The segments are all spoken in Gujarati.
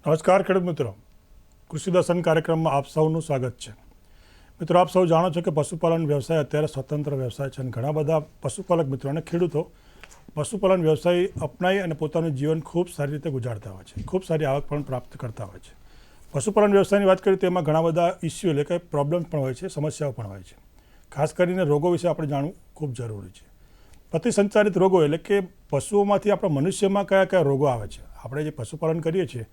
નમસ્કાર ખેડૂત મિત્રો, કૃષિ દર્શન કાર્યક્રમમાં આપ સૌનું સ્વાગત છે. મિત્રો, આપ સૌ જાણો છો કે પશુપાલન વ્યવસાય અત્યારે સ્વતંત્ર વ્યવસાય છે અને ઘણા બધા પશુપાલક મિત્રો અને ખેડૂતો પશુપાલન વ્યવસાય અપનાવી અને પોતાનું જીવન ખૂબ સારી રીતે ગુજારતા હોય છે, ખૂબ સારી આવક પણ પ્રાપ્ત કરતા હોય છે. પશુપાલન વ્યવસાયની વાત કરીએ તો એમાં ઘણા બધા ઇસ્યુ એટલે કે પ્રોબ્લેમ્સ પણ હોય છે, સમસ્યાઓ પણ હોય છે. ખાસ કરીને રોગો વિશે આપણે જાણવું ખૂબ જરૂરી છે. પ્રતિસંચારિત રોગો એટલે કે પશુઓમાંથી આપણા મનુષ્યમાં કયા કયા રોગો આવે છે. આપણે જે પશુપાલન કરીએ છીએ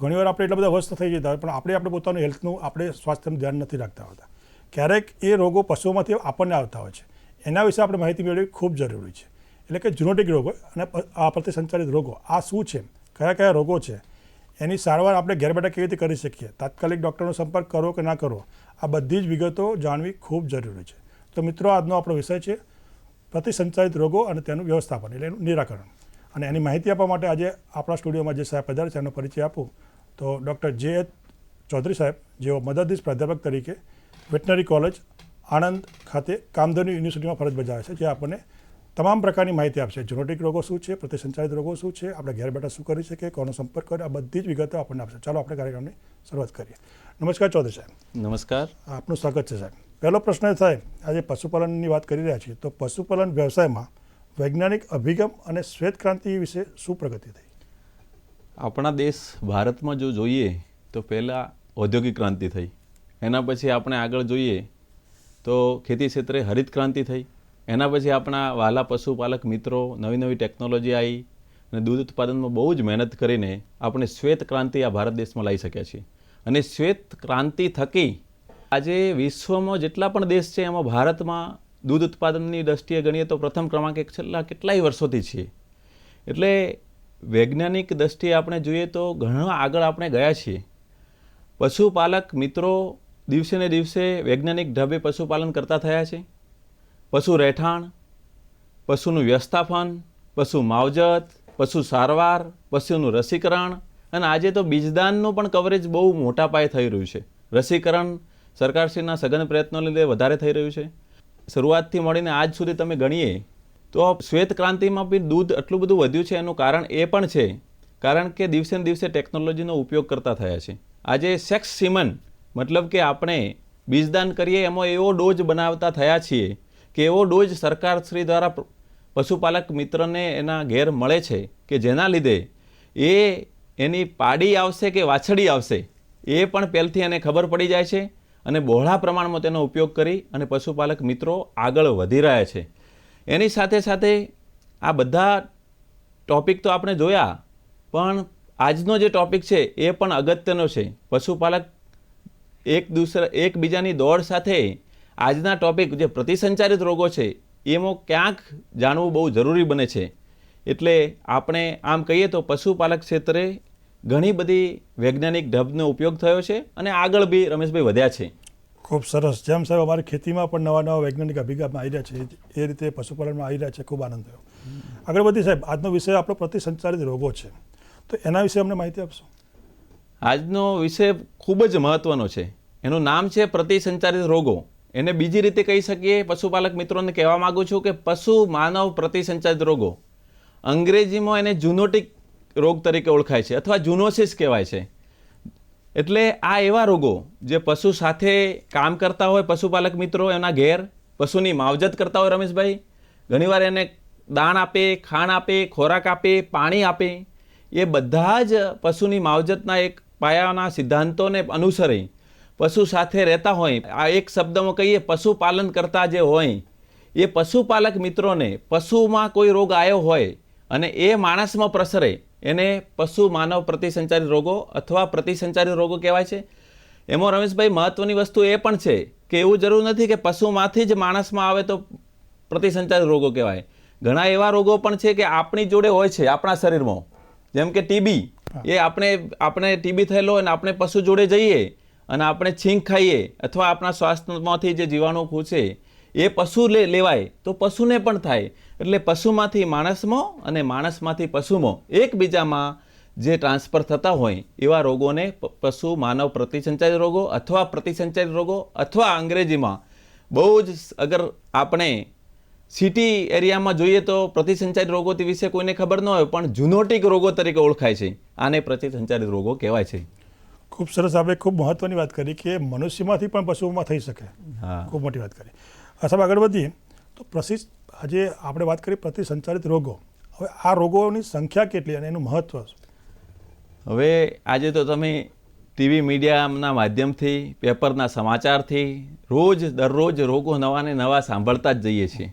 ઘણીવાર આપણે એટલા બધા વ્યસ્ત થઈ જતા હોય પણ આપણે પોતાનું હેલ્થનું આપણે સ્વાસ્થ્યનું ધ્યાન નથી રાખતા હોતા. ક્યારેક એ રોગો પશુઓમાંથી આપણને આવતા હોય છે. એના વિશે આપણે માહિતી મેળવવી ખૂબ જરૂરી છે. એટલે કે ઝૂનોટિક રોગો અને આ પ્રતિસંચારિત રોગો આ શું છે, કયા કયા રોગો છે, એની સારવાર આપણે ઘેર બેઠા કેવી રીતે કરી શકીએ, તાત્કાલિક ડૉક્ટરનો સંપર્ક કરો કે ના કરો, આ બધી જ વિગતો જાણવી ખૂબ જરૂરી છે. તો મિત્રો, આજનો આપણો વિષય છે પ્રતિસંચારિત રોગો અને તેનું વ્યવસ્થાપન એટલે એનું નિરાકરણ. અને એની માહિતી આપવા માટે આજે આપણા સ્ટુડિયોમાં જે સાહેબ પધારે છે એનો પરિચય આપું તો ડૉક્ટર જે ચૌધરી સાહેબ, જેઓ મદદનીશ પ્રાધ્યાપક તરીકે વેટનરી કોલેજ આણંદ ખાતે કામધેનુ યુનિવર્સિટીમાં ફરજ બજાવે છે, જે આપણને તમામ પ્રકારની માહિતી આપશે. ઝૂનોટિક રોગો શું છે, પ્રતિસંચારિત રોગો શું છે, આપણે ઘેર બેઠા શું કરી શકીએ, કોનો સંપર્ક કરે, આ બધી જ વિગતો આપણને આપશે. ચાલો આપણે કાર્યક્રમની શરૂઆત કરીએ. નમસ્કાર ચૌધરી સાહેબ. નમસ્કાર. આપનું સ્વાગત છે સાહેબ. પહેલો પ્રશ્ન એ થાય, આજે પશુપાલનની વાત કરી રહ્યા છીએ તો પશુપાલન વ્યવસાયમાં વૈજ્ઞાનિક અભિગમ અને શ્વેત ક્રાંતિ વિશે શું પ્રગતિ થઈ? આપણા દેશ ભારતમાં જો જોઈએ તો પહેલાં ઔદ્યોગિક ક્રાંતિ થઈ, એના પછી આપણે આગળ જોઈએ તો ખેતી ક્ષેત્રે હરિત ક્રાંતિ થઈ, એના પછી આપણા વાલા પશુપાલક મિત્રો નવી નવી ટેકનોલોજી આવી અને દૂધ ઉત્પાદનમાં બહુ જ મહેનત કરીને આપણે શ્વેત ક્રાંતિ આ ભારત દેશમાં લાવી શક્યા છીએ. અને શ્વેત ક્રાંતિ થકી આજે વિશ્વમાં જેટલા પણ દેશ છે એમાં ભારતમાં દૂધ ઉત્પાદનની દ્રષ્ટિએ ગણીએ તો પ્રથમ ક્રમાંકે છેલ્લા કેટલાય વર્ષોથી છીએ. એટલે વૈજ્ઞાનિક દ્રષ્ટિએ આપણે જોઈએ તો ઘણા આગળ આપણે ગયા છીએ. પશુપાલક મિત્રો દિવસે ને દિવસે વૈજ્ઞાનિક ઢબે પશુપાલન કરતા થયા છે. પશુ રહેઠાણ, પશુનું વ્યવસ્થાપન, પશુ માવજત, પશુ સારવાર, પશુનું રસીકરણ અને આજે તો બીજદાનનું પણ કવરેજ બહુ મોટા પાયે થઈ રહ્યું છે. રસીકરણ સરકારશ્રીના સઘન પ્રયત્નોને લીધે વધારે થઈ રહ્યું છે. શરૂઆતથી મળીને આજ સુધી તમે ગણીએ તો શ્વેત ક્રાંતિમાં બી દૂધ આટલું બધું વધ્યું છે. એનું કારણ એ પણ છે કારણ કે દિવસે ને દિવસે ટેકનોલોજીનો ઉપયોગ કરતા થયા છે. આજે સેક્સ સિમન મતલબ કે આપણે બીજદાન કરીએ એમાં એવો ડોઝ બનાવતા થયા છીએ કે એવો ડોઝ સરકારશ્રી દ્વારા પશુપાલક મિત્રને એના ઘેર મળે છે કે જેના લીધે એની પાડી આવશે કે વાછડી આવશે એ પણ પહેલથી એને ખબર પડી જાય છે અને બહોળા પ્રમાણમાં તેનો ઉપયોગ કરી અને પશુપાલક મિત્રો આગળ વધી રહ્યા છે. એની સાથે સાથે આ બધા ટૉપિક તો આપણે જોયા પણ આજનો જે ટૉપિક છે એ પણ અગત્યનો છે. પશુપાલક એકબીજાની દોડ સાથે આજના ટૉપિક જે પ્રતિસંચારિત રોગો છે એમાં ક્યાંક જાણવું બહુ જરૂરી બને છે. એટલે આપણે આમ કહીએ તો પશુપાલક ક્ષેત્રે ઘણી બધી વૈજ્ઞાનિક ઢબનો ઉપયોગ થયો છે અને આગળ બી રમેશભાઈ વધ્યા છે. ખૂબ સરસ. જેમ સાહેબ અમારી ખેતીમાં પણ નવા નવા વૈજ્ઞાનિક અભિગમ આવી રહ્યા છે એ રીતે પશુપાલનમાં આવી રહ્યા છે. ખૂબ આનંદ થયો. આગળ વધી સાહેબ, આજનો વિષય આપણો પ્રતિસંચારિત રોગો છે તો એના વિશે અમને માહિતી આપશો? આજનો વિષય ખૂબ જ મહત્વનો છે. એનું નામ છે પ્રતિસંચારિત રોગો. એને બીજી રીતે કહી શકીએ, પશુપાલક મિત્રોને કહેવા માગું છું કે પશુ માનવ પ્રતિસંચારિત રોગો. અંગ્રેજીમાં એને ઝૂનોટિક રોગ તરીકે ઓળખાય છે અથવા ઝૂનોસિસ કહેવાય છે. એટલે આ એવા રોગો જે પશુ સાથે કામ કરતા હોય પશુપાલક મિત્રો એના ઘેર પશુની માવજત કરતા હોય રમેશભાઈ, ઘણીવાર એને દાણ આપે, ખાણ આપે, ખોરાક આપે, પાણી આપે, એ બધા જ પશુની માવજતના એક પાયાના સિદ્ધાંતોને અનુસરી પશુ સાથે રહેતા હોય. આ એક શબ્દમાં કહીએ પશુપાલન કરતા જે હોય એ પશુપાલક મિત્રોને પશુમાં કોઈ રોગ આવ્યો હોય અને એ માણસમાં પ્રસરે એને પશુ માનવ પ્રતિસંચારિત રોગો અથવા પ્રતિસંચારિત રોગો કહેવાય છે. એમાં રમેશભાઈ મહત્વની વસ્તુ એ પણ છે કે એવું જરૂર નથી કે પશુમાંથી જ માણસમાં આવે તો પ્રતિસંચારિત રોગો કહેવાય. ઘણા એવા રોગો પણ છે કે આપણી જોડે હોય છે આપણા શરીરમાં. જેમ કે ટીબી, એ આપણે ટીબી થયેલો અને આપણે પશુ જોડે જઈએ અને આપણે છીંક ખાઈએ અથવા આપણા સ્વાસ્થ્યમાંથી જે જીવાણુ ખૂંચે એ પશુ લેવાય તો પશુને પણ થાય. એટલે પશુમાંથી માણસમાં અને માણસમાંથી પશુમાં એકબીજામાં જે ટ્રાન્સફર થતા હોય એવા રોગોને પશુ માનવ પ્રતિસંચારિત રોગો અથવા પ્રતિસંચારિત રોગો અથવા અંગ્રેજીમાં બહુ જ અગર આપણે સિટી એરિયામાં જોઈએ તો પ્રતિસંચારિત રોગો વિશે કોઈને ખબર ન હોય, પણ ઝૂનોટિક રોગો તરીકે ઓળખાય છે. આને પ્રતિસંચારિત રોગો કહેવાય છે. ખૂબ સરસ, આપણે ખૂબ મહત્ત્વની વાત કરી કે મનુષ્યમાંથી પણ પશુઓમાં થઈ શકે. હા, ખૂબ મોટી વાત કરી. સાહેબ આગળ વધીએ તો આજે આપણે વાત કરી પ્રતિસંચારિત રોગો. હવે આ રોગોની સંખ્યા કેટલી અને એનું મહત્ત્વ શું? હવે આજે તો તમે ટીવી મીડિયાના માધ્યમથી, પેપરના સમાચારથી દરરોજ રોગો નવા ને નવા સાંભળતા જ જઈએ છીએ.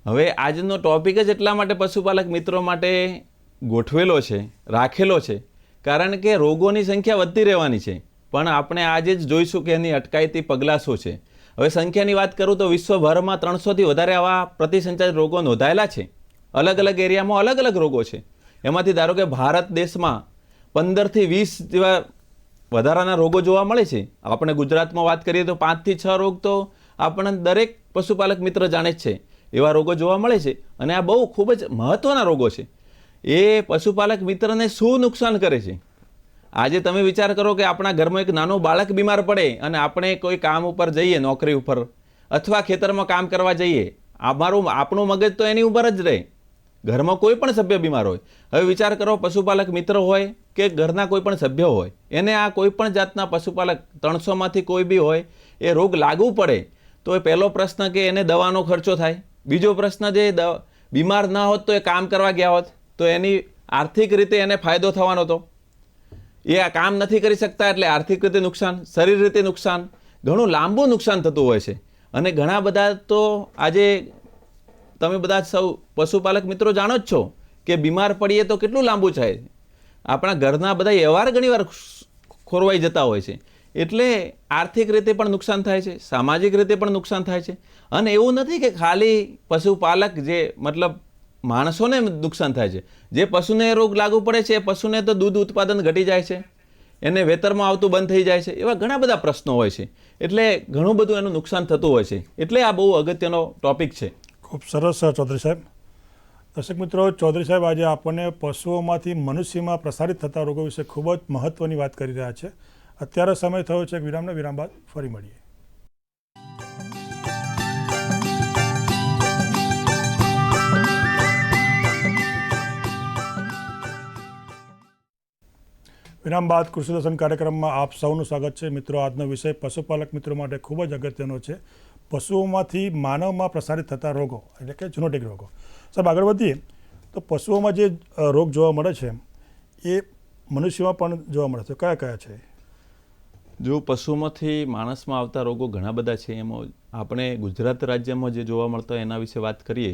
હવે આજનો ટોપિક જ એટલા માટે પશુપાલક મિત્રો માટે ગોઠવેલો છે, રાખેલો છે, કારણ કે રોગોની સંખ્યા વધતી રહેવાની છે, પણ આપણે આજે જ જોઈશું કે એની અટકાયતી પગલાં શું છે. હવે સંખ્યાની વાત કરું તો વિશ્વભરમાં 300થી વધારે આવા પ્રતિસંચારિત રોગો નોંધાયેલા છે. અલગ અલગ એરિયામાં અલગ અલગ રોગો છે. એમાંથી ધારો કે ભારત દેશમાં 15થી 20 જેવા વધારાના રોગો જોવા મળે છે. આપણે ગુજરાતમાં વાત કરીએ તો 5થી 6 રોગ તો આપણને દરેક પશુપાલક મિત્ર જાણે જ છે. એવા રોગો જોવા મળે છે અને આ બહુ ખૂબ જ મહત્ત્વના રોગો છે. એ પશુપાલક મિત્રને શું નુકસાન કરે છે? આજે તમે વિચાર કરો કે આપણા ઘરમાં એક નાનું બાળક બીમાર પડે અને આપણે કોઈ કામ ઉપર જઈએ, નોકરી ઉપર અથવા ખેતરમાં કામ કરવા જઈએ, આપણું મગજ તો એની ઉપર જ રહે. ઘરમાં કોઈ પણ સભ્ય બીમાર હોય, હવે વિચાર કરો પશુપાલક મિત્ર હોય કે ઘરના કોઈ પણ સભ્ય હોય, એને આ કોઈ પણ જાતના પશુપાલક 300માંથી કોઈ બી હોય એ રોગ લાગુ પડે તો એ પહેલો પ્રશ્ન કે એને દવાનો ખર્ચો થાય. બીજો પ્રશ્ન, જે બીમાર ના હોત તો એ કામ કરવા ગયા હોત તો એની આર્થિક રીતે એને ફાયદો થવાનો હતો. એ આ કામ નથી કરી શકતા એટલે આર્થિક રીતે નુકસાન, શરીર રીતે નુકસાન, ઘણું લાંબુ નુકસાન થતું હોય છે. અને ઘણા બધા તો આજે તમે બધા સૌ પશુપાલક મિત્રો જાણો જ છો કે બીમાર પડીએ તો કેટલું લાંબુ થાય. આપણા ઘરના બધા વ્યવહાર ઘણીવાર ખોરવાઈ જતા હોય છે. એટલે આર્થિક રીતે પણ નુકસાન થાય છે, સામાજિક રીતે પણ નુકસાન થાય છે. અને એવું નથી કે ખાલી પશુપાલક, જે મતલબ માણસોને નુકસાન થાય છે. જે પશુને રોગ લાગુ પડે છે એ પશુને તો દૂધ ઉત્પાદન ઘટી જાય છે, એને વેતરમાં આવતું બંધ થઈ જાય છે. એવા ઘણા બધા પ્રશ્નો હોય છે. એટલે ઘણું બધું એનું નુકસાન થતું હોય છે. એટલે આ બહુ અગત્યનો ટોપિક છે. ખૂબ સરસ ચૌધરી સાહેબ. દર્શક મિત્રો, ચૌધરી સાહેબ આજે આપણને પશુઓમાંથી મનુષ્યમાં પ્રસારિત થતા રોગો વિશે ખૂબ જ મહત્ત્વની વાત કરી રહ્યા છે. અત્યારે સમય થયો છે વિરામના. વિરામ બાદ ફરી મળીએ. વિરામ બાદ કૃષિ દર્શન કાર્યક્રમમાં આપ સૌનું સ્વાગત છે. મિત્રો, આજનો વિષય પશુપાલક મિત્રો માટે ખૂબ જ અગત્યનો છે. પશુઓમાંથી માનવમાં પ્રસારિત થતા રોગો, એટલે કે ઝૂનોટિક રોગો. સાહેબ આગળ વધીએ તો પશુઓમાં જે રોગ જોવા મળે છે એ મનુષ્યમાં પણ જોવા મળે છે. કયા કયા છે? જો પશુમાંથી માણસમાં આવતા રોગો ઘણા બધા છે. એમાં આપણે ગુજરાત રાજ્યમાં જે જોવા મળતા એના વિશે વાત કરીએ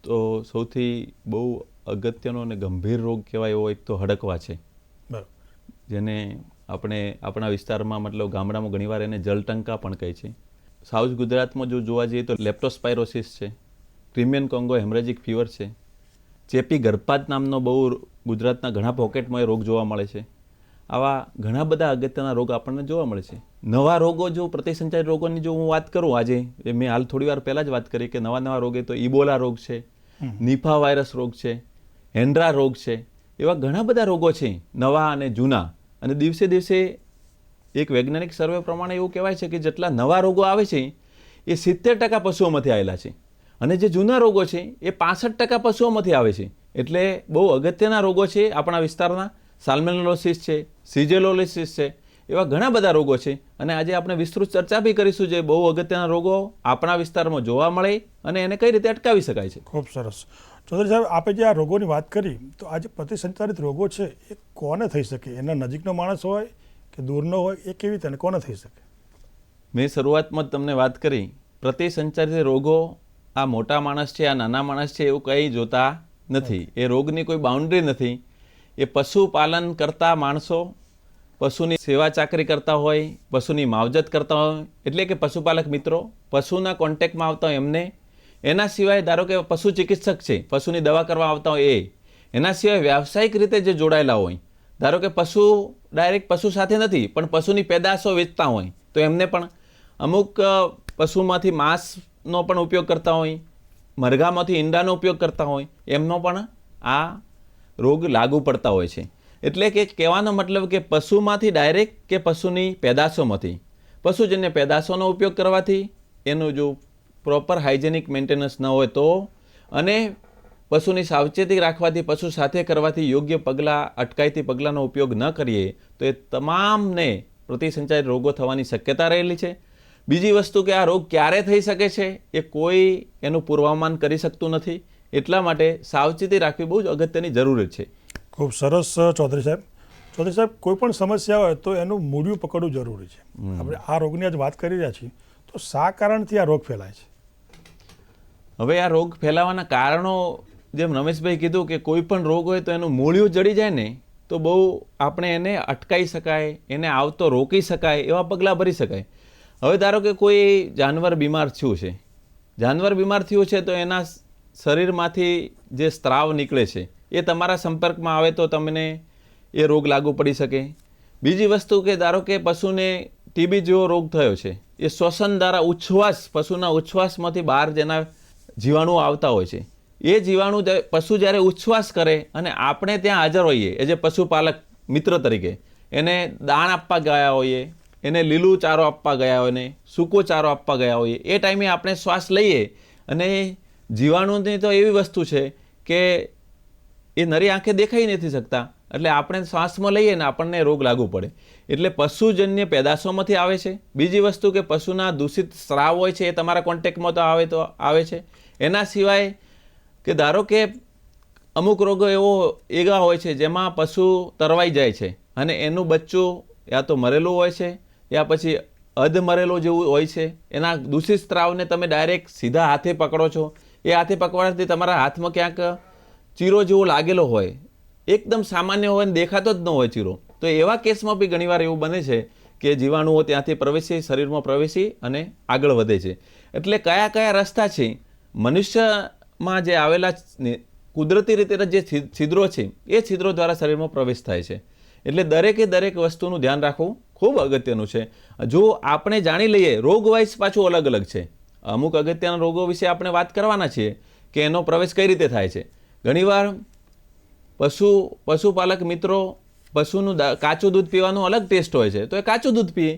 તો સૌથી બહુ અગત્યનો અને ગંભીર રોગ કહેવાય એવો એક તો હડકવા છે. બરાબર. જેને આપણે આપણા વિસ્તારમાં, મતલબ ગામડામાં ઘણીવાર એને જલટંકા પણ કહે છે. સાઉથ ગુજરાતમાં જો જોવા જઈએ તો લેપ્ટોસ્પાયરોસિસ છે, ક્રિમિયન કોંગો હેમરેજિક ફીવર છે, ચેપી ગર્ભપાત નામનો બહુ ગુજરાતના ઘણા પોકેટમાં એ રોગ જોવા મળે છે. આવા ઘણા બધા અગત્યના રોગ આપણને જોવા મળે છે. નવા રોગો, જો પ્રતિસંચારિત રોગોની જો હું વાત કરું, આજે મેં હાલ થોડી વાર પહેલાં જ વાત કરી કે નવા રોગ, તો ઇબોલા રોગ છે, નિફા વાયરસ રોગ છે, હેન્ડ્રા રોગ છે. એવા ઘણા બધા રોગો છે, નવા અને જૂના. અને દિવસે દિવસે એક વૈજ્ઞાનિક સર્વે પ્રમાણે એવું કહેવાય છે કે જેટલા નવા રોગો આવે છે એ 70% પશુઓમાંથી આવેલા છે, અને જે જૂના રોગો છે એ 65% પશુઓમાંથી આવે છે. એટલે બહુ અગત્યના રોગો છે આપણા વિસ્તારના. સાલ્મેનોલોસિસ છે, સિઝેલોલિસિસ છે, એવા ઘણા બધા રોગો છે. અને આજે આપણે વિસ્તૃત ચર્ચા બી કરીશું જે બહુ અગત્યના રોગો આપણા વિસ્તારમાં જોવા મળે અને એને કઈ રીતે અટકાવી શકાય છે. ખૂબ સરસ. ચૌધરી સાહેબ, આપણે જે આ રોગોની વાત કરી, તો આજે પ્રતિસંચારિત રોગો છે એ કોને થઈ શકે? એના નજીકનો માણસ હોય કે દૂરનો હોય, એ કેવી રીતે કોને થઈ શકે? મેં શરૂઆતમાં જ તમને વાત કરી, પ્રતિસંચારિત રોગો આ મોટા માણસ છે, આ નાના માણસ છે એવું કંઈ જોતા નથી. એ રોગની કોઈ બાઉન્ડ્રી નથી. એ પશુપાલન કરતા માણસો, પશુની સેવા ચાકરી કરતા હોય, પશુની માવજત કરતા હોય, એટલે કે પશુપાલક મિત્રો, પશુના કોન્ટેક્ટમાં આવતા હોય એમને. એના સિવાય ધારો કે પશુ ચિકિત્સક છે, પશુની દવા કરવા આવતા હોય એ. એના સિવાય વ્યાવસાયિક રીતે જે જોડાયેલા હોય, ધારો કે પશુ ડાયરેક્ટ પશુ સાથે નથી પણ પશુની પેદાશો વેચતા હોય, તો એમને પણ અમુક પશુમાંથી માંસનો પણ ઉપયોગ કરતા હોય, મરઘામાંથી ઈંડાનો ઉપયોગ કરતા હોય, એમનો પણ આ રોગ લાગુ પડતા હોય છે. એટલે કે કહેવાનો મતલબ કે પશુમાંથી ડાયરેક્ટ કે પશુની પેદાશોમાંથી, પશુજન્ય પેદાશોનો ઉપયોગ કરવાથી એનું જો પ્રોપર હાઇજેનિક મેન્ટેનન્સ ન હોય તો, અને પશુની સાવચેતી રાખવાથી, પશુ સાથે કરવાથી, યોગ્ય પગલાં, અટકાયતી પગલાંનો ઉપયોગ ન કરીએ તો એ તમામને પ્રતિસંચારિત રોગો થવાની શક્યતા રહેલી છે. બીજી વસ્તુ કે આ રોગ ક્યારે થઈ શકે છે એ કોઈ એનું પૂર્વાનુમાન કરી શકતું નથી. એટલા માટે સાવચેતી રાખવી બહુ જ અગત્યની જરૂરી છે. ખૂબ સરસ ચૌધરી સાહેબ. ચૌધરી સાહેબ, કોઈ પણ સમસ્યા હોય તો એનું મૂળિયું પકડવું જરૂરી છે. આપણે આ રોગની આજ વાત કરી રહ્યા છીએ, તો શા કારણથી આ રોગ ફેલાય છે? હવે આ રોગ ફેલાવાના કારણો, જેમ રમેશભાઈ કીધું કે કોઈ પણ રોગ હોય તો એનું મૂળિયું જડી જાય ને તો બહુ આપણે એને અટકાવી શકાય, એને આવતો રોકી શકાય, એવા પગલાં ભરી શકાય. હવે ધારો કે કોઈ જાનવર બીમાર થયું છે, જાનવર બીમાર થયું છે તો એના શરીરમાંથી જે સ્ત્રાવ નીકળે છે એ તમારા સંપર્કમાં આવે તો તમને એ રોગ લાગુ પડી શકે. બીજી વસ્તુ કે ધારો કે પશુને ટીબી જેવો રોગ થયો છે, એ શ્વસન દ્વારા ઉચ્છ્વાસ, પશુના ઉચ્છ્વાસમાંથી બહાર જેના જીવાણુઓ આવતા હોય છે, એ જીવાણુ પશુ જ્યારે ઉચ્છ્વાસ કરે અને આપણે ત્યાં હાજર હોઈએ એ જે પશુપાલક મિત્ર તરીકે, એને દાણ આપવા ગયા હોઈએ, એને લીલું ચારો આપવા ગયા હોય ને સૂકો ચારો આપવા ગયા હોઈએ, એ ટાઈમે આપણે શ્વાસ લઈએ અને જીવાણુની તો એવી વસ્તુ છે કે એ નરી આંખે દેખાઈ નથી શકતા, એટલે આપણે શ્વાસમાં લઈએ ને આપણને રોગ લાગુ પડે. એટલે પશુજન્ય પેદાશોમાંથી આવે છે. બીજી વસ્તુ કે પશુના દૂષિત સ્રાવ હોય છે એ તમારા કોન્ટેક્ટમાં તો આવે છે. એના સિવાય કે ધારો કે અમુક રોગો એવા હોય છે જેમાં પશુ તરવાઈ જાય છે અને એનું બચ્ચું યા તો મરેલું હોય છે યા પછી અધ મરેલું જેવું હોય છે. એના દૂષિત સ્ત્રાવને તમે ડાયરેક્ટ સીધા હાથે પકડો છો, એ હાથે પકડવાથી તમારા હાથમાં ક્યાંક ચીરો જેવો લાગેલો હોય, એકદમ સામાન્ય હોય ને દેખાતો જ ન હોય ચીરો, તો એવા કેસમાં બી ઘણીવાર એવું બને છે કે જીવાણુઓ ત્યાંથી પ્રવેશી, શરીરમાં પ્રવેશી અને આગળ વધે છે. એટલે કયા કયા રસ્તા છે મનુષ્યમાં જે આવેલા કુદરતી રીતે જે છિદ્રો છે એ છિદ્રો દ્વારા શરીરમાં પ્રવેશ થાય છે. એટલે દરેકે દરેક વસ્તુનું ધ્યાન રાખવું ખૂબ અગત્યનું છે. જો આપણે જાણી લઈએ, રોગ વાઇઝ પાછું અલગ અલગ છે. અમુક અગત્યના રોગો વિશે આપણે વાત કરવાના છીએ કે એનો પ્રવેશ કઈ રીતે થાય છે. ઘણીવાર પશુપાલક મિત્રો પશુનું કાચું દૂધ પીવાનું અલગ ટેસ્ટ હોય છે તો એ કાચું દૂધ પીએ.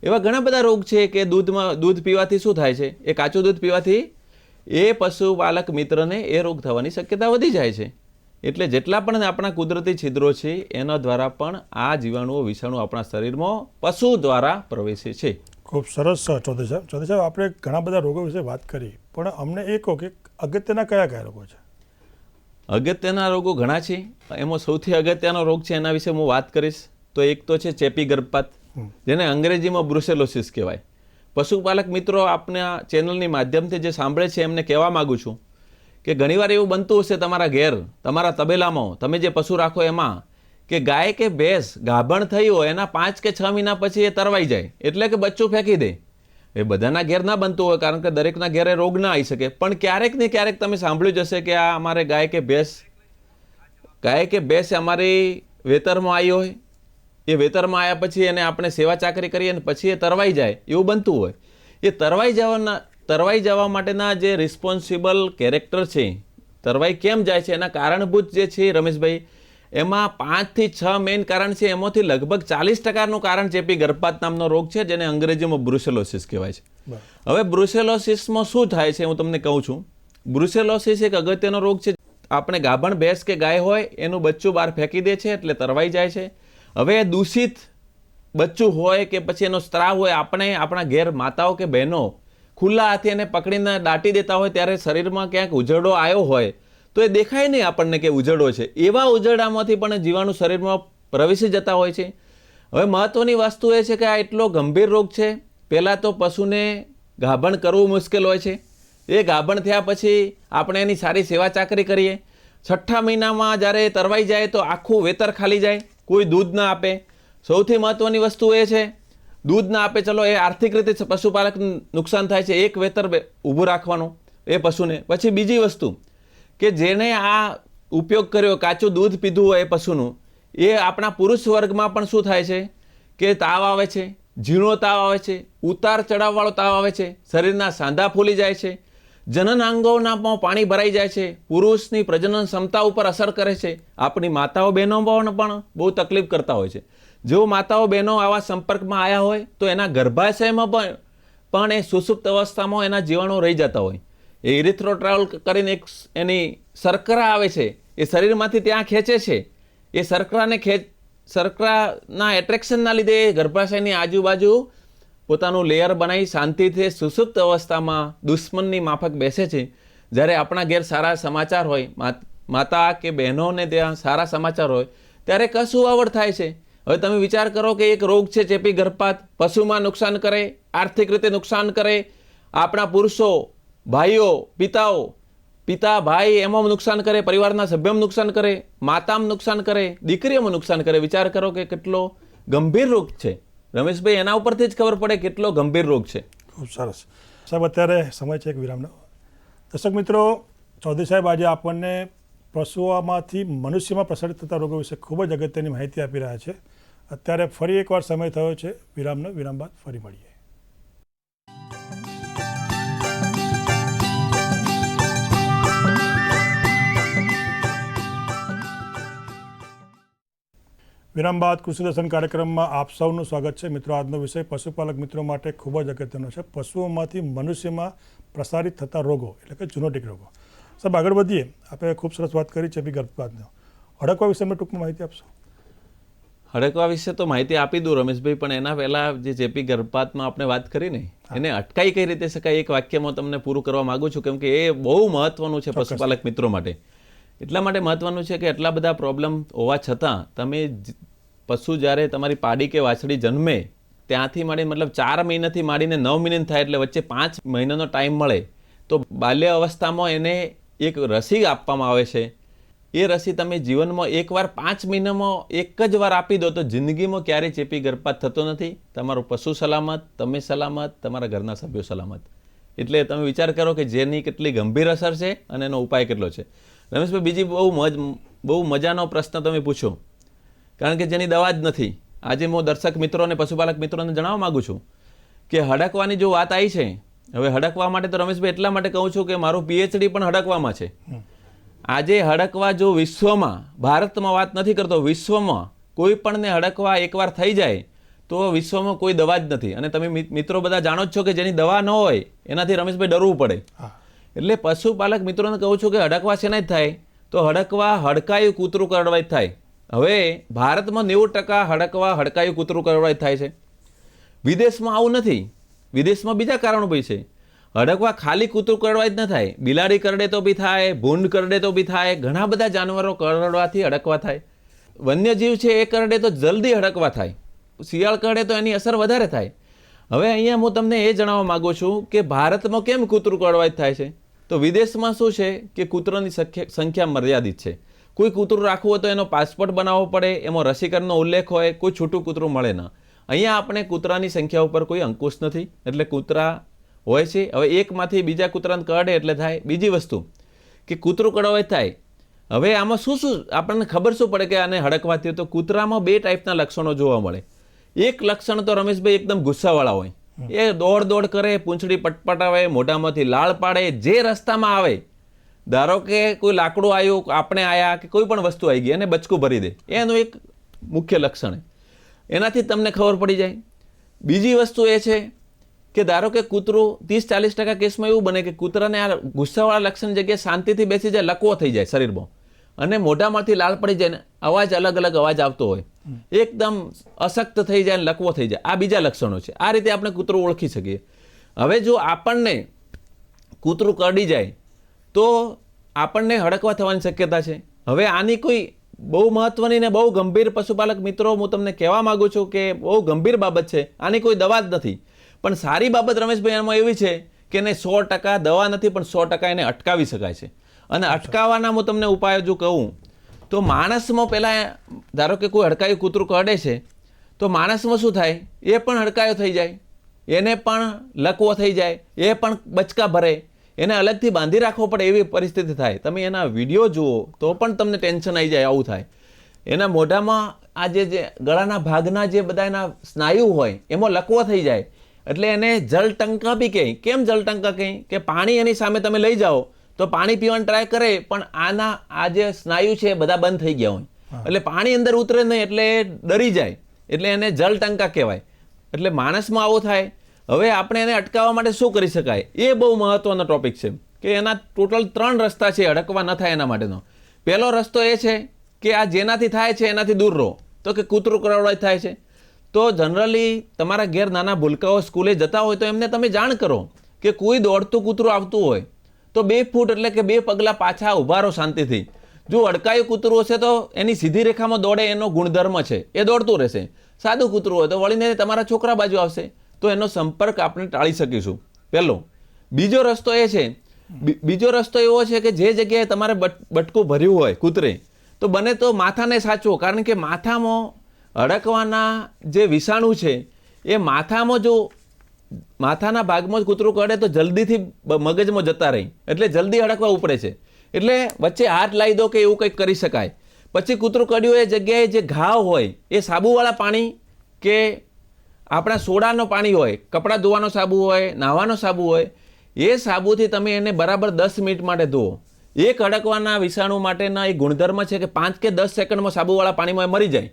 એવા ઘણા બધા રોગ છે કે દૂધ પીવાથી શું થાય છે, એ કાચું દૂધ પીવાથી એ પશુપાલક મિત્રને એ રોગ થવાની શક્યતા વધી જાય છે. એટલે જેટલા પણ આપણા કુદરતી છિદ્રો છે એના દ્વારા પણ આ જીવાણુઓ, વિષાણુ આપણા શરીરમાં પશુ દ્વારા પ્રવેશે છે. ખૂબ સરસ ચૌધરી સાહેબ. ચૌધરી સાહેબ, આપણે ઘણા બધા રોગો વિશે વાત કરી, પણ અમને એ કહો કે અગત્યના કયા કયા રોગો છે? અગત્યના રોગો ઘણા છે. એમાં સૌથી અગત્યનો રોગ છે એના વિશે હું વાત કરીશ તો એક તો છે ચેપી ગર્ભપાત, જેને અંગ્રેજીમાં બ્રુસેલોસિસ કહેવાય. પશુપાલક મિત્રો આપના ચેનલની માધ્યમથી જે સાંભળે છે એમને કહેવા માગું છું કે ઘણીવાર એવું બનતું હશે તમારા ઘેર, તમારા તબેલામાં, તમે જે પશુ રાખો એમાં, કે ગાય કે ભેંસ ગાભણ થઈ હોય એના 5 કે 6 મહિના પછી એ તરવાઈ જાય, એટલે કે બચ્ચું ફેંકી દે. એ બધાના ઘેર ના બનતું હોય કારણ કે દરેકના ઘેરે રોગ ના આવી શકે, પણ ક્યારેક ને ક્યારેક તમે સાંભળ્યું જ હશે કે આ અમારે ગાય કે ભેંસ અમારી વેતરમાં આવી હોય, એ વેતરમાં આવ્યા પછી એને આપણે સેવા ચાકરી કરીએ અને પછી એ તરવાઈ જાય, એવું બનતું હોય. એ તરવાઈ જવા માટેના જે રિસ્પોન્સિબલ કેરેક્ટર છે, તરવાઈ કેમ જાય છે એના કારણભૂત જે છે રમેશભાઈ, એમાં 5 થી 6 મેઇન કારણ છે. એમાંથી લગભગ 40% કારણ ચેપી ગર્ભપાત નામનો રોગ છે, જેને અંગ્રેજીમાં બ્રુસેલોસિસ કહેવાય છે. હવે બ્રુસેલોસિસમાં શું થાય છે હું તમને કહું છું. બ્રુસેલોસિસ એક અગત્યનો રોગ છે. આપણે ગાભણ ભેંસ કે ગાય હોય એનું બચ્ચું બહાર ફેંકી દે છે એટલે તરવાઈ જાય છે. હવે દૂષિત બચ્ચું હોય કે પછી એનો સ્ત્રાવ હોય, આપણે આપણા ઘેર માતાઓ કે બહેનો ખુલ્લા હાથે એને પકડીને દાટી દેતા હોય ત્યારે શરીરમાં ક્યાંક ઉજરડો આવ્યો હોય તો એ દેખાય નહીં આપણને કે ઉજરડો છે. એવા ઉજરડામાંથી પણ જીવાણુ શરીરમાં પ્રવેશી જતા હોય છે. હવે મહત્વની વસ્તુ એ છે કે આ એટલો ગંભીર રોગ છે. પહેલાં તો પશુને ગાભણ કરવું મુશ્કેલ હોય છે. એ ગાભણ થયા પછી આપણે એની સારી સેવા ચાકરી કરીએ, 6ઠ્ઠા મહિનામાં જ્યારે તરવાઈ જાય તો આખું વેતર ખાલી જાય, કોઈ દૂધ ના આપે. સૌથી મહત્વની વસ્તુ એ છે દૂધ ના આપે, ચલો એ આર્થિક રીતે પશુપાલક નુકસાન થાય છે, એક વેતર ઊભું રાખવાનું એ પશુને. પછી બીજી વસ્તુ કે જેને આ ઉપયોગ કર્યો, કાચું દૂધ પીધું હોય એ પશુનું, એ આપણા પુરુષ વર્ગમાં પણ શું થાય છે કે તાવ આવે છે, ઝીણો તાવ આવે છે, ઉતાર ચઢાવવાળો તાવ આવે છે, શરીરના સાંધા ફૂલી જાય છે, જનન અંગોનામાં પાણી ભરાઈ જાય છે, પુરુષની પ્રજનન ક્ષમતા ઉપર અસર કરે છે. આપણી માતાઓ બહેનો પણ બહુ તકલીફ કરતા હોય છે. જો માતાઓ બહેનો આવા સંપર્કમાં આવ્યા હોય તો એના ગર્ભાશયમાં પણ એ સુષુપ્ત અવસ્થામાં એના જીવાણુ રહી જતા હોય. એ ઇરિથ્રોટ્રાયોલ કરીને એક એની શર્કરા આવે છે, એ શરીરમાંથી ત્યાં ખેંચે છે. એ શર્કરાના એટ્રેક્શનના લીધે ગર્ભાશયની આજુબાજુ પોતાનું લેયર બનાવી શાંતિથી સુષુપ્ત અવસ્થામાં દુશ્મનની માફક બેસે છે. જ્યારે આપણા ઘેર સારા સમાચાર હોય, માતા કે બહેનોને ત્યાં સારા સમાચાર હોય, ત્યારે કસુવાવડ થાય છે. હવે તમે વિચાર કરો કે એક રોગ છે ચેપી ગર્ભપાત, પશુમાં નુકસાન કરે, આર્થિક રીતે નુકસાન કરે, આપણા પુરુષો, ભાઈઓ, પિતા ભાઈ એમાં નુકસાન કરે, પરિવારના સભ્યોમાં નુકસાન કરે, માતામાં નુકસાન કરે, દીકરીઓમાં નુકસાન કરે. વિચાર કરો કે કેટલો ગંભીર રોગ છે. રમેશભાઈ, એના ઉપરથી જ ખબર પડે કેટલો ગંભીર રોગ છે. ખૂબ સરસ સાહેબ. અત્યારે સમય છે એક વિરામનો. દર્શક મિત્રો, ચૌધરી સાહેબ આજે આપણને પશુઓમાંથી મનુષ્યમાં પ્રસારિત થતા રોગો વિશે ખૂબ જ અગત્યની માહિતી આપી રહ્યા છે. અત્યારે ફરી એકવાર સમય થયો છે વિરામનો. વિરામ બાદ ફરી મળીએ. વિરામ બાદ કૃષિ દર્શન કાર્યક્રમમાં આપ સૌનું સ્વાગત છે. મિત્રો, આજનો વિષય પશુપાલક મિત્રો માટે ખૂબ જ અગત્યનો છે. પશુઓમાંથી મનુષ્યમાં પ્રસારિત થતા રોગો એટલે કે ઝૂનોટિક રોગો. સાહેબ, આગળ વધીએ. આપણે ખૂબ સરસ વાત કરી ચેપી ગર્ભપાતનો. હડકવા વિશે અમને ટૂંકમાં માહિતી આપશો? હડકવા વિશે તો માહિતી આપી દઉં રમેશભાઈ, પણ એના પહેલાં જે ચેપી ગર્ભપાતમાં આપણે વાત કરી ને, એને અટકાઈ કઈ રીતે શકાય એક વાક્યમાં તમને પૂરું કરવા માગું છું, કેમ કે એ બહુ મહત્વનું છે પશુપાલક મિત્રો માટે. એટલા માટે મહત્વનું છે કે એટલા બધા પ્રોબ્લેમ હોવા છતાં તમે પશુ જ્યારે તમારી પાડી કે વાછડી જન્મે ત્યાંથી માંડી મતલબ 4 મહિનાથી માંડીને 9 મહિના થાય એટલે વચ્ચે 5 મહિનાનો ટાઈમ મળે તો બાલ્ય અવસ્થામાં એને એક રસી આપવામાં આવે છે. એ રસી તમે જીવનમાં એકવાર 5 મહિનામાં એક જ વાર આપી દો તો જિંદગીમાં ક્યારેય ચેપી ગર્ભપાત થતો નથી. તમારું પશુ સલામત, તમે સલામત, તમારા ઘરના સભ્યો સલામત. એટલે તમે વિચાર કરો કે જેની કેટલી ગંભીર અસર છે અને એનો ઉપાય કેટલો છે. રમેશભાઈ, બીજી બહુ મજાનો પ્રશ્ન તમે પૂછો, કારણ કે જેની દવા જ નથી. આજે હું દર્શક મિત્રો અને પશુપાલક મિત્રોને જણાવવા માગું છું કે હડકવાની જો વાત આવી છે, હવે હડકવા માટે તો રમેશભાઈ એટલા માટે કહું છું કે મારું પીએચડી પણ હડકવામાં છે. આજે હડકવા જો વિશ્વમાં, ભારતમાં વાત નથી કરતો, વિશ્વમાં કોઈ પણને હડકવા એકવાર થઈ જાય તો વિશ્વમાં કોઈ દવા જ નથી. અને તમે મિત્રો બધા જાણો જ છો કે જેની દવા ન હોય એનાથી રમેશભાઈ ડરવું પડે. એટલે પશુપાલક મિત્રોને કહું છું કે હડકવા શેના જ થાય તો હડકવા હડકાયું કૂતરું કરડવા જ થાય. હવે ભારતમાં 90% હડકવા હડકાયું કૂતરું કરડવા જ થાય છે. વિદેશમાં આવું નથી. વિદેશમાં બીજા કારણો બી છે. હડકવા ખાલી કૂતરું કરડવા જ ન થાય, બિલાડી કરડે તો બી થાય, ભૂંડ કરડે તો બી થાય, ઘણા બધા જાનવરો કરડવાથી હડકવા થાય. વન્યજીવ છે એ કરડે તો જલ્દી હડકવા થાય, શિયાળ કરડે તો એની અસર વધારે થાય. હવે અહીંયા હું તમને એ જણાવવા માગું છું કે ભારતમાં કેમ કૂતરું કરડવા જ થાય છે. તો વિદેશમાં શું છે કે કૂતરાની સંખ્યા મર્યાદિત છે. કોઈ કૂતરું રાખવું હોય તો એનો પાસપોર્ટ બનાવવો પડે, એમાં રસીકરણનો ઉલ્લેખ હોય, કોઈ છૂટું કૂતરું મળે ના. અહીંયા આપણે કૂતરાની સંખ્યા ઉપર કોઈ અંકુશ નથી, એટલે કૂતરા હોય છે. હવે એકમાંથી બીજા કૂતરાને કરડે એટલે થાય. બીજી વસ્તુ કે કૂતરું કરડવા જ થાય. હવે આમાં શું આપણને ખબર શું પડે કે આને હડકવાથી? તો કૂતરામાં 2 ટાઈપના લક્ષણો જોવા મળે. એક લક્ષણ તો રમેશભાઈ એકદમ ગુસ્સાવાળા હોય, એ દોડ કરે, પૂંછડી પટપટાવે, મોઢામાંથી લાળ પાડે, જે રસ્તામાં આવે, ધારો કે કોઈ લાકડું આવ્યું, આપણે આવ્યા કે કોઈ પણ વસ્તુ આવી ગઈ અને બચકું ભરી દે, એનું એક મુખ્ય લક્ષણ. એનાથી તમને ખબર પડી જાય. બીજી વસ્તુ એ છે કે ધારો કે કૂતરું 30-40% કેસમાં એવું બને કે કૂતરાને આ ગુસ્સાવાળા લક્ષણ જગ્યાએ શાંતિથી બેસી જાય, લકવો થઈ જાય શરીરમાં અને મોઢામાંથી લાળ પડી જાય ને અવાજ અલગ અવાજ આવતો હોય, એકદમ અશક્ત થઈ જાય ને લકવો થઈ જાય. આ બીજા લક્ષણો છે. આ રીતે આપણે કૂતરું ઓળખી શકીએ. હવે જો આપણને કૂતરું કરડી જાય તો આપણને હડકવા થવાની શક્યતા છે. હવે આની કોઈ બહુ મહત્વની ને બહુ ગંભીર પશુપાલક મિત્રો હું તમને કહેવા માગું છું કે બહુ ગંભીર બાબત છે. આની કોઈ દવા જ નથી. પણ સારી બાબત રમેશભાઈ એમાં એવી છે કે એને 100% દવા નથી, પણ 100% એને અટકાવી શકાય છે. અને અટકાવવાના હું તમને ઉપાયો જો કહું તો માણસમાં પહેલાં ધારો કે કોઈ હડકાયું કૂતરું કરડે છે તો માણસમાં શું થાય? એ પણ હડકાયો થઈ જાય, એને પણ લકવો થઈ જાય, એ પણ બચકા ભરે, એને અલગથી બાંધી રાખવો પડે એવી પરિસ્થિતિ થાય. તમે એના વિડીયો જુઓ તો પણ તમને ટેન્શન આવી જાય, આવું થાય. એના મોઢામાં આ જે ગળાના ભાગના જે બધા એના સ્નાયુ હોય એમાં લકવો થઈ જાય, એટલે એને જલટંકા બી કહે. કેમ જલટંકા કહે? કે પાણી એની સામે તમે લઈ જાઓ તો પાણી પીવાની ટ્રાય કરે પણ આના આ જે સ્નાયુ છે બધા બંધ થઈ ગયા હોય, એટલે પાણી અંદર ઉતરે નહીં, એટલે ડરી જાય, એટલે એને જલટંકા કહેવાય. એટલે માણસમાં આવું થાય. હવે આપણે એને અટકાવવા માટે શું કરી શકાય એ બહુ મહત્વનો ટોપિક છે કે એના ટોટલ 3 રસ્તા છે અડકવા ન થાય એના માટેનો. પહેલો રસ્તો એ છે કે આ જેનાથી થાય છે એનાથી દૂર રહો. તો કે કૂતરું કરડવાથી થાય છે તો જનરલી તમારા ઘેર નાના ભૂલકાઓ સ્કૂલે જતા હોય તો એમને તમે જાણ કરો કે કોઈ દોડતું કૂતરું આવતું હોય તો 2 ફૂટ એટલે કે 2 પગલાં પાછા ઊભા રહો શાંતિથી. જો અડકાયું કૂતરું હશે તો એની સીધી રેખામાં દોડે એનો ગુણધર્મ છે, એ દોડતું રહેશે. સાદું કૂતરું હોય તો વળીને તમારા છોકરા બાજુ આવશે, તો એનો સંપર્ક આપણે ટાળી શકીશું પહેલો. બીજો રસ્તો એ છે, બીજો રસ્તો એવો છે કે જે જગ્યાએ તમારે બટકું ભર્યું હોય કૂતરે, તો બને તો માથાને સાચવો, કારણ કે માથામાં અડકવાના જે વિષાણુ છે એ માથાના ભાગમાં જ કૂતરું કરડે તો જલ્દીથી મગજમાં જતા રહે, એટલે જલ્દી અડકવા ઉપડે છે. એટલે વચ્ચે હાથ લાવી દો કે એવું કંઈક કરી શકાય. પછી કૂતરું કરડ્યું એ જગ્યાએ જે ઘાવ હોય એ સાબુવાળા પાણી કે આપણા સોડાનો પાણી હોય, કપડાં ધોવાનો સાબુ હોય, નાહવાનો સાબુ હોય, એ સાબુથી તમે એને બરાબર 10 મિનિટ માટે ધોવો. એક અડકવાના વિષાણુ માટેના એ ગુણધર્મ છે કે 5 કે 10 સેકન્ડમાં સાબુવાળા પાણીમાં મરી જાય.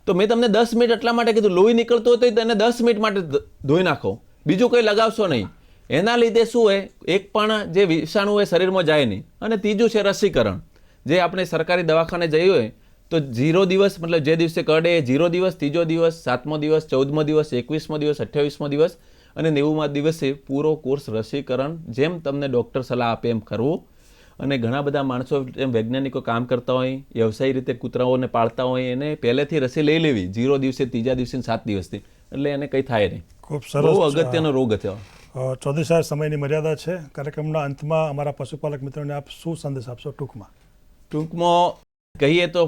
તો મેં તમને 10 મિનિટ એટલા માટે કીધું, લોહી નીકળતું હોય તો એને 10 મિનિટ માટે ધોઈ નાખો, બીજું કંઈ લગાવશો નહીં. એના લીધે શું હોય, એક પણ જે વિષાણુ એ શરીરમાં જાય નહીં. અને ત્રીજું છે રસીકરણ, જે આપણે સરકારી દવાખાને જઈએ તો 0 દિવસ મતલબ જે દિવસે કરડે 0 દિવસ, 3જો દિવસ, 7મો દિવસ, 14મો દિવસ, 21મો દિવસ, 28મો દિવસ અને 90મા દિવસે પૂરો કોર્સ રસીકરણ જેમ તમને ડૉક્ટર સલાહ આપે એમ કરવું. અને ઘણા બધા માણસો એમ વૈજ્ઞાનિકો કામ કરતા હોય, વ્યવસાયી રીતે કૂતરાઓને પાળતા હોય, એને પહેલેથી રસી લઈ લેવી 0 દિવસે, 3જા દિવસે, 7 દિવસથી, એટલે એને કંઈ થાય નહીં. ખૂબ સરસ, બહુ અગત્યનો રોગ હતો. ચૌધરી સાહેબ, સમયની મર્યાદા છે. કાર્યક્રમના અંતમાં અમારા પશુપાલક મિત્રોને આપ શું સંદેશ આપશો ટૂંકમાં કહીએ તો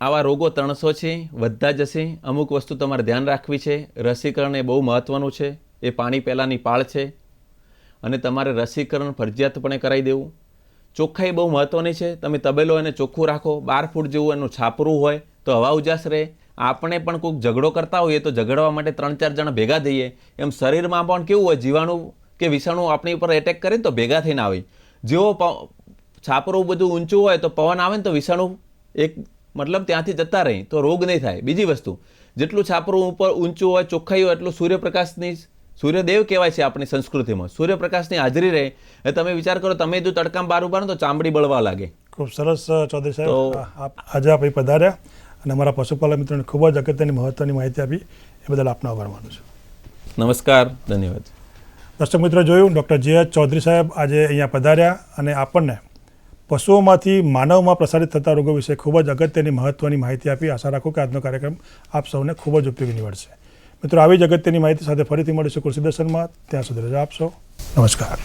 આવા રોગો 300 છે, વધતા જશે. અમુક વસ્તુ તમારે ધ્યાન રાખવી છે. રસીકરણ એ બહુ મહત્ત્વનું છે. એ પાણી પહેલાંની પાળ છે અને તમારે રસીકરણ ફરજિયાતપણે કરાવી દેવું. ચોખ્ખાઈ બહુ મહત્ત્વની છે. તમે તબેલો એને ચોખ્ખું રાખો. 12 ફૂટ જેવું એનું છાપરું હોય તો હવા ઉજાસ રહે. આપણે પણ કોઈક ઝઘડો કરતા હોઈએ તો ઝઘડવા માટે 3-4 જણા ભેગા થઈએ. એમ શરીરમાં પણ કેવું હોય, જીવાણુ કે વિષાણુ આપણી ઉપર એટેક કરે તો ભેગા થઈને આવે. જેવો છાપરું બધું ઊંચું હોય તો પવન આવે ને તો વિષાણુ એક મતલબ ત્યાંથી જતા રહે, તો રોગ નહીં થાય. બીજી વસ્તુ, જેટલું છાપરું ઉપર ઊંચું હોય, ચોખ્ખાઈ હોય, એટલું સૂર્યદેવ કહેવાય છે આપણી સંસ્કૃતિમાં. સૂર્યપ્રકાશની હાજરી રહે. એ તમે વિચાર કરો, તમે જો તડકામાં બહાર ઉભા રહો તો ચામડી બળવા લાગે. ખૂબ સરસ ચૌધરી સાહેબ, આજે આપ અહીં પધાર્યા અને અમારા પશુપાલક મિત્રોને ખૂબ જ અગત્યની મહત્વની માહિતી આપી, એ બદલ આપનો આભાર માનું છું. નમસ્કાર, ધન્યવાદ. દર્શક મિત્રો, જોયું ડૉક્ટર જે.એચ. ચૌધરી સાહેબ આજે અહીંયા પધાર્યા અને આપણને પશુઓમાંથી માનવમાં પ્રસારિત થતા રોગો વિશે ખૂબ જ અગત્યની મહત્વની માહિતી આપી. આશા રાખું કે આજનો કાર્યક્રમ આપ સૌને ખૂબ જ ઉપયોગી નીવડશે. મિત્રો, આવી જ અગત્યની માહિતી સાથે ફરીથી મળીશું કૃષિ દર્શનમાં. ત્યાં સુધી રજા આપશો. નમસ્કાર.